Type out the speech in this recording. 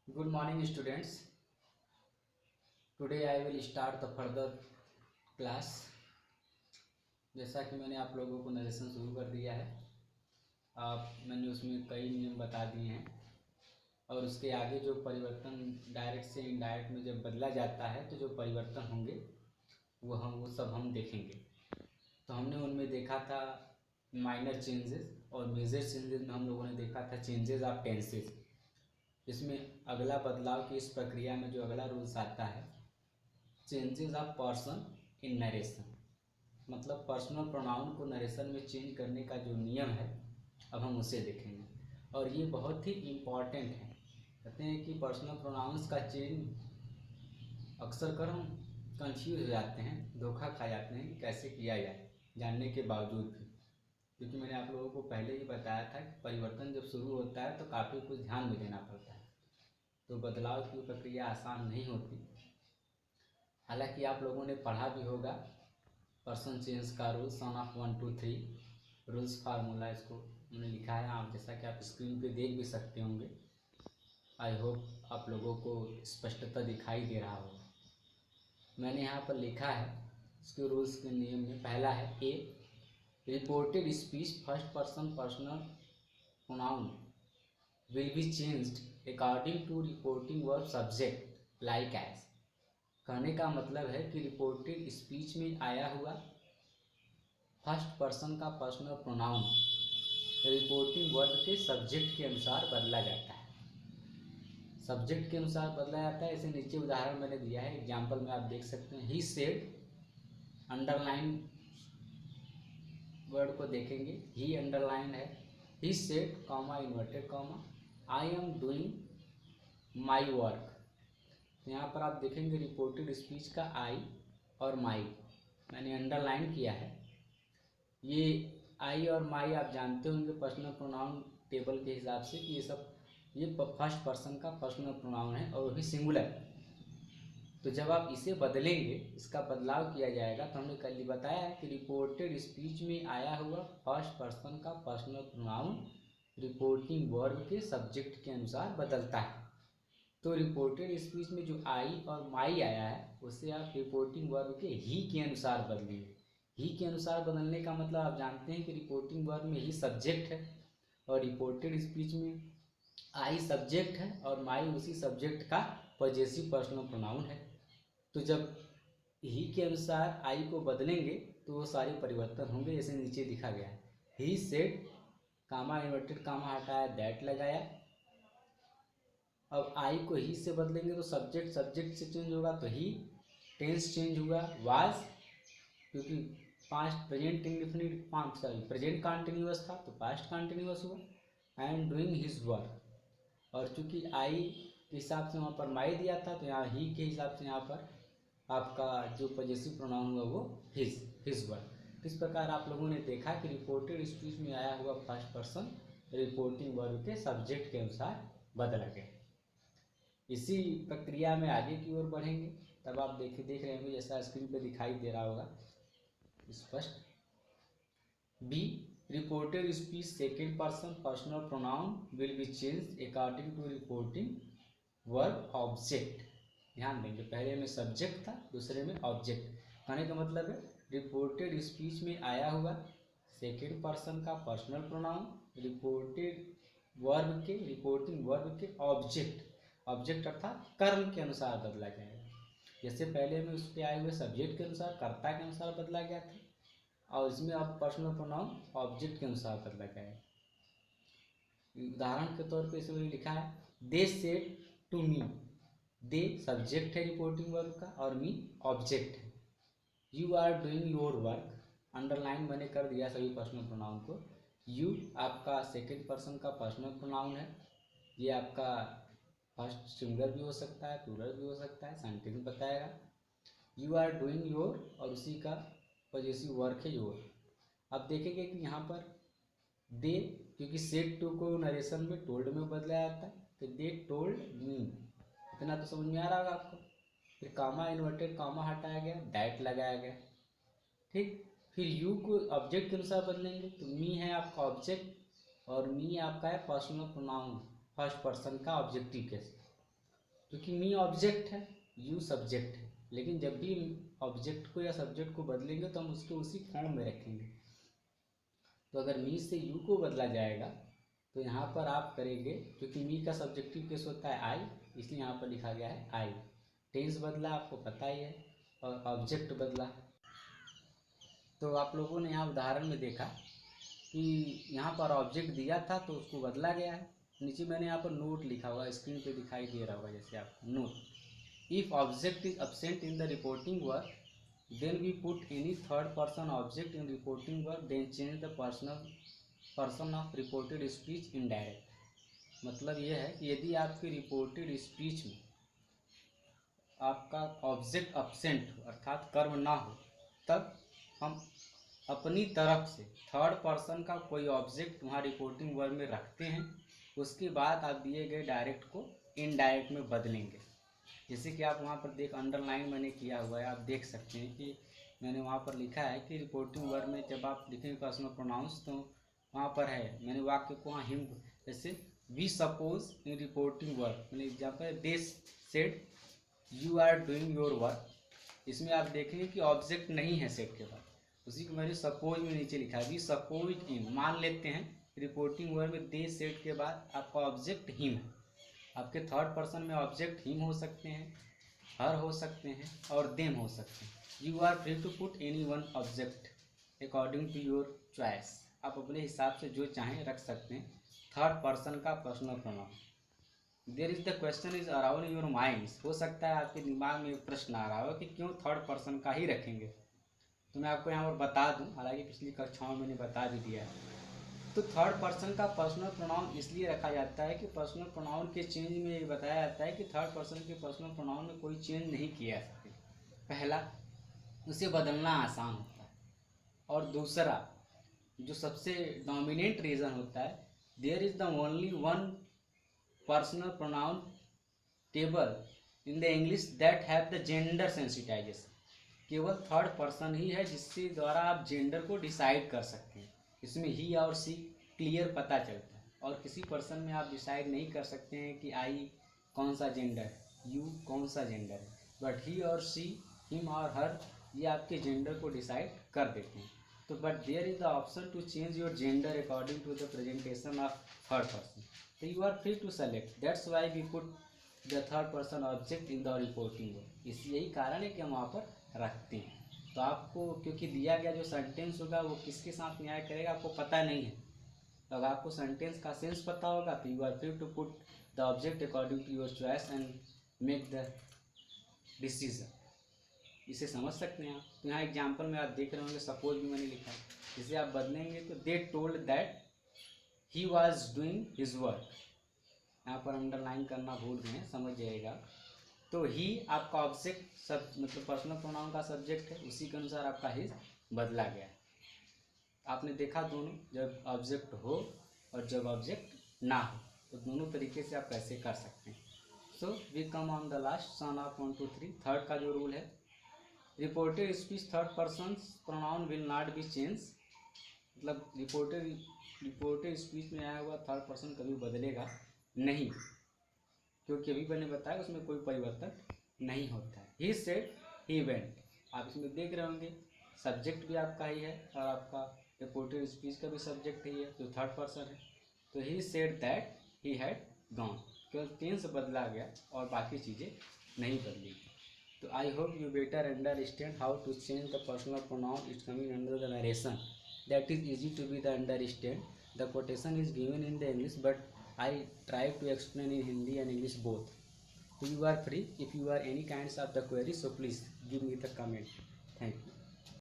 Good morning, students. Today I will start the further class. जैसा कि मैंने आप लोगों को नरेशन शुरू कर दिया है, मैंने उसमें कई नियम बता दिए हैं और उसके आगे जो परिवर्तन डायरेक्ट से इनडायरेक्ट में जब बदला जाता है तो जो परिवर्तन होंगे वो सब हम देखेंगे। तो हमने उनमें देखा था माइनर चेंजेस और मेजर चेंजेस में हम लोगों ने देखा था चेंजेस ऑफ टेंसेस। इसमें अगला बदलाव की इस प्रक्रिया में जो अगला रूल्स आता है changes of person in narration, मतलब पर्सनल प्रोनाउन को नरेशन में चेंज करने का जो नियम है अब हम उसे देखेंगे और ये बहुत ही इम्पॉर्टेंट है। कहते हैं कि पर्सनल प्रोनाउंस का चेंज अक्सर कर हम कंफ्यूज हो जाते हैं, धोखा खा जाते हैं कि कैसे किया जाए जानने के बावजूद भी, क्योंकि मैंने आप लोगों को पहले ही बताया था कि परिवर्तन जब शुरू होता है तो काफ़ी कुछ ध्यान में देना पड़ता है, तो बदलाव की प्रक्रिया आसान नहीं होती। हालांकि आप लोगों ने पढ़ा भी होगा पर्सन चेंज का रूल्स 1 2 3 रूल्स फार्मूला, इसको हमने लिखा है आप जैसा कि आप स्क्रीन पे देख भी सकते होंगे। आई होप आप लोगों को स्पष्टता दिखाई दे रहा होगा। मैंने यहाँ पर लिखा है इसके रूल्स के नियम में पहला है A, reported speech first person personal pronoun will be changed according to reporting verb subject like as. कहने का मतलब है कि रिपोर्टेड स्पीच में आया हुआ फर्स्ट पर्सन का पर्सनल प्रोनाउन रिपोर्टिंग वर्ब के सब्जेक्ट के अनुसार बदला जाता है। सब्जेक्ट के अनुसार बदला जाता है, इसे नीचे उदाहरण मैंने दिया है, एग्जाम्पल में आप देख सकते हैं। ही सेड, अंडरलाइन वर्ड को देखेंगे, ही अंडरलाइन है। He said comma inverted comma I am doing my work. यहाँ पर आप देखेंगे रिपोर्टेड स्पीच का आई और माई मैंने अंडरलाइन किया है। ये आई और माई आप जानते होंगे पर्सनल प्रोनाउन टेबल के हिसाब से कि ये फर्स्ट पर्सन का पर्सनल प्रोनाउन है और वो भी सिंगुलर। तो जब आप इसे बदलेंगे, इसका बदलाव किया जाएगा, तो हमने कल बताया है कि रिपोर्टेड स्पीच में आया हुआ फर्स्ट पर्सन का पर्सनल प्रोनाउन रिपोर्टिंग वर्ब के सब्जेक्ट के अनुसार बदलता है। तो रिपोर्टेड स्पीच में जो आई और माई आया है उसे आप रिपोर्टिंग वर्ब के ही के अनुसार बदलेंगे। ही के अनुसार बदलने का मतलब आप जानते हैं कि रिपोर्टिंग वर्ब में ही सब्जेक्ट है और रिपोर्टेड स्पीच में आई सब्जेक्ट है और माई उसी सब्जेक्ट का पॉजेसिव पर्सनल प्रोनाउन है। तो जब ही के अनुसार आई को बदलेंगे तो वो सारे परिवर्तन होंगे, जैसे नीचे दिखा गया है। He said comma inverted comma हटाया, दैट लगाया। अब आई को ही से बदलेंगे तो सब्जेक्ट से चेंज होगा तो ही, टेंस चेंज हुआ, वाज क्योंकि past present indefinite present continuous था तो पास्ट कॉन्टिन्यूअस हुआ। एंड डूइंग हिज वर्क, और चूंकि आई के हिसाब से वहाँ पर माई दिया था तो यहाँ ही के हिसाब से यहाँ पर आपका जो पॉजेसिव प्रोनाउन हुआ वो हिज वर्क। इस प्रकार आप लोगों ने देखा कि रिपोर्टेड स्पीच में आया हुआ फर्स्ट पर्सन रिपोर्टिंग वर्ब के सब्जेक्ट के अनुसार बदला गया। इसी प्रक्रिया में आगे की ओर बढ़ेंगे, तब आप देख रहे होंगे जैसा स्क्रीन पे दिखाई दे रहा होगा स्पष्ट। B, reported speech second person personal pronoun will be change according to reporting verb object. ध्यान देंगे, पहले में सब्जेक्ट था, दूसरे में ऑब्जेक्ट। कहने का मतलब है रिपोर्टेड स्पीच में आया हुआ सेकेंड पर्सन का पर्सनल प्रोनाउन रिपोर्टिंग वर्ब के ऑब्जेक्ट अर्थात कर्म के अनुसार बदला जाएगा। जैसे पहले में उस पर आए हुए सब्जेक्ट के अनुसार, कर्ता के अनुसार बदला गया था, और इसमें अब पर्सनल प्रोनाउन ऑब्जेक्ट के अनुसार बदला गया है। उदाहरण के तौर पे इसमें लिखा है they said to me. They subject है रिपोर्टिंग वर्ब का और मी ऑब्जेक्ट है। You are doing your work, underline मैंने कर दिया सभी पर्सनल प्रोनाउन को। यू आपका सेकेंड पर्सन का पर्सनल प्रोनाउन है, ये आपका फर्स्ट सिंगुलर भी हो सकता है, प्लूरल भी हो सकता है, सेंटेंस बताएगा। यू आर डूइंग योर और उसी का पॉजेसिव वर्क है योर। अब देखेंगे कि यहाँ पर दे, क्योंकि सेड टू को नरेशन में टोल्ड में बदला जाता है, तो दे टोल्ड मी, इतना तो समझ में आ रहा होगा आपको। फिर कामा इन्वर्टेड कामा हटाया गया, दैट लगाया गया, ठीक। फिर यू को ऑब्जेक्ट के अनुसार बदलेंगे तो मी है आपका ऑब्जेक्ट और मी आपका है पर्सनल प्रोनाउन फर्स्ट पर्सन का ऑब्जेक्टिव केस। क्योंकि मी ऑब्जेक्ट है, यू सब्जेक्ट है, लेकिन जब भी ऑब्जेक्ट को या सब्जेक्ट को बदलेंगे तो हम उसको उसी फॉर्म में रखेंगे। तो अगर मी से यू को बदला जाएगा तो यहाँ पर आप करेंगे, क्योंकि मी का सब्जेक्टिव केस होता है आई, इसलिए यहाँ पर लिखा गया है आई। टेंस बदला आपको पता ही है, और ऑब्जेक्ट बदला। तो आप लोगों ने यहाँ उदाहरण में देखा कि यहाँ पर ऑब्जेक्ट दिया था तो उसको बदला गया है। नीचे मैंने यहाँ पर नोट लिखा हुआ, स्क्रीन पे दिखाई दे रहा होगा जैसे आप note. If object is absent in the reporting work then we put any third person object in reporting work then change the person of reported speech indirect. मतलब यह है कि यदि आपकी रिपोर्टेड स्पीच में आपका ऑब्जेक्ट एब्सेंट अर्थात कर्म ना हो, तब हम अपनी तरफ से थर्ड पर्सन का कोई ऑब्जेक्ट वहाँ रिपोर्टिंग वर्ड में रखते हैं। उसके बाद आप दिए गए डायरेक्ट को इनडायरेक्ट में बदलेंगे। जैसे कि आप वहाँ पर देख, अंडरलाइन मैंने किया हुआ है, आप देख सकते हैं कि मैंने वहाँ पर लिखा है कि रिपोर्टिंग वर्ड में जब आप लिखेंगे पर्सनल प्रोनाउंस तो वहाँ पर है, मैंने वाक्य को वहाँ हिम, जैसे we suppose in reporting word मैंने example they said you are doing your work, इसमें आप देखेंगे कि ऑब्जेक्ट नहीं है सेट के बाद, उसी को मैंने सपोज में नीचे लिखा है वी सपोज इन, मान लेते हैं रिपोर्टिंग वर्ड में दे सेट के बाद आपका ऑब्जेक्ट हिम है। आपके थर्ड पर्सन में ऑब्जेक्ट हिम हो सकते हैं, हर हो सकते हैं और देम हो सकते हैं। You are free to put any one object according to your choice, आप अपने हिसाब से जो चाहें रख सकते हैं थर्ड पर्सन का personal pronoun. There is the question is around your mind, हो सकता है आपके दिमाग में एक प्रश्न आ रहा हो कि क्यों थर्ड पर्सन का ही रखेंगे। तो मैं आपको यहाँ पर बता दूं, हालांकि पिछली कक्षाओं में मैंने बता भी दिया है। तो थर्ड पर्सन का पर्सनल प्रोनाउन इसलिए रखा जाता है कि पर्सनल प्रोनाउन के चेंज में ये बताया जाता है कि थर्ड पर्सन के पर्सनल प्रोनाउन में कोई चेंज नहीं किया जा सकता। पहला, उसे बदलना आसान होता है, और दूसरा जो सबसे डोमिनेंट रीज़न होता है, there is the only one personal pronoun table in the English that have the gender sensitization. केवल थर्ड पर्सन ही है जिसके द्वारा आप जेंडर को डिसाइड कर सकते हैं। इसमें ही और सी क्लियर पता चलता है, और किसी पर्सन में आप डिसाइड नहीं कर सकते हैं कि आई कौन सा जेंडर है, यू कौन सा जेंडर है, बट ही और सी, हिम और हर, ये आपके जेंडर को डिसाइड कर देते हैं। तो but there is the option to change your gender according to the presentation of third person, तो you are free to select. That's why we put the third person object in the reporting word. इस यही कारण है कि हम वहाँ पर रखते हैं। तो आपको क्योंकि दिया गया जो सेंटेंस होगा वो किसके साथ न्याय करेगा आपको पता नहीं है, तो अगर आपको सेंटेंस का सेंस पता होगा तो you are free to put the object according to your choice and make the decision. इसे समझ सकते हैं आप। तो यहाँ एग्जाम्पल में आप देख रहे होंगे, सपोज भी मैंने लिखा है, जिसे आप बदलेंगे तो they told that he was doing his work. यहाँ पर अंडरलाइन करना भूल गए हैं, समझ जाइएगा। तो ही आपका ऑब्जेक्ट सब मतलब पर्सनल प्रोनाउन का सब्जेक्ट है, उसी के अनुसार आपका हिज बदला गया। आपने देखा दोनों, जब ऑब्जेक्ट हो और जब ऑब्जेक्ट ना हो, तो दोनों तरीके से आप कैसे कर सकते हैं। So we come on the last sun of 1 2 3। Third का जो रूल है, reported speech third person pronoun will not be change. मतलब रिपोर्टेड स्पीच में आया हुआ थर्ड पर्सन कभी बदलेगा नहीं, क्योंकि अभी मैंने बताया उसमें कोई परिवर्तन नहीं होता है। ही सेड ही वेंट, आप इसमें देख रहे होंगे सब्जेक्ट भी आपका ही है और आपका रिपोर्टेड स्पीच का भी सब्जेक्ट ही है जो थर्ड पर्सन है। तो he said that he had gone, केवल टेंस बदला गया और बाकी चीज़ें नहीं बदली। तो I hope you better understand how to change the personal pronoun it's coming under the narration, that is easy to be the understand. The quotation is given in the English, but I try to explain in Hindi and English both. So you are free. If you are any kinds of the query, so please give me the comment. Thank you.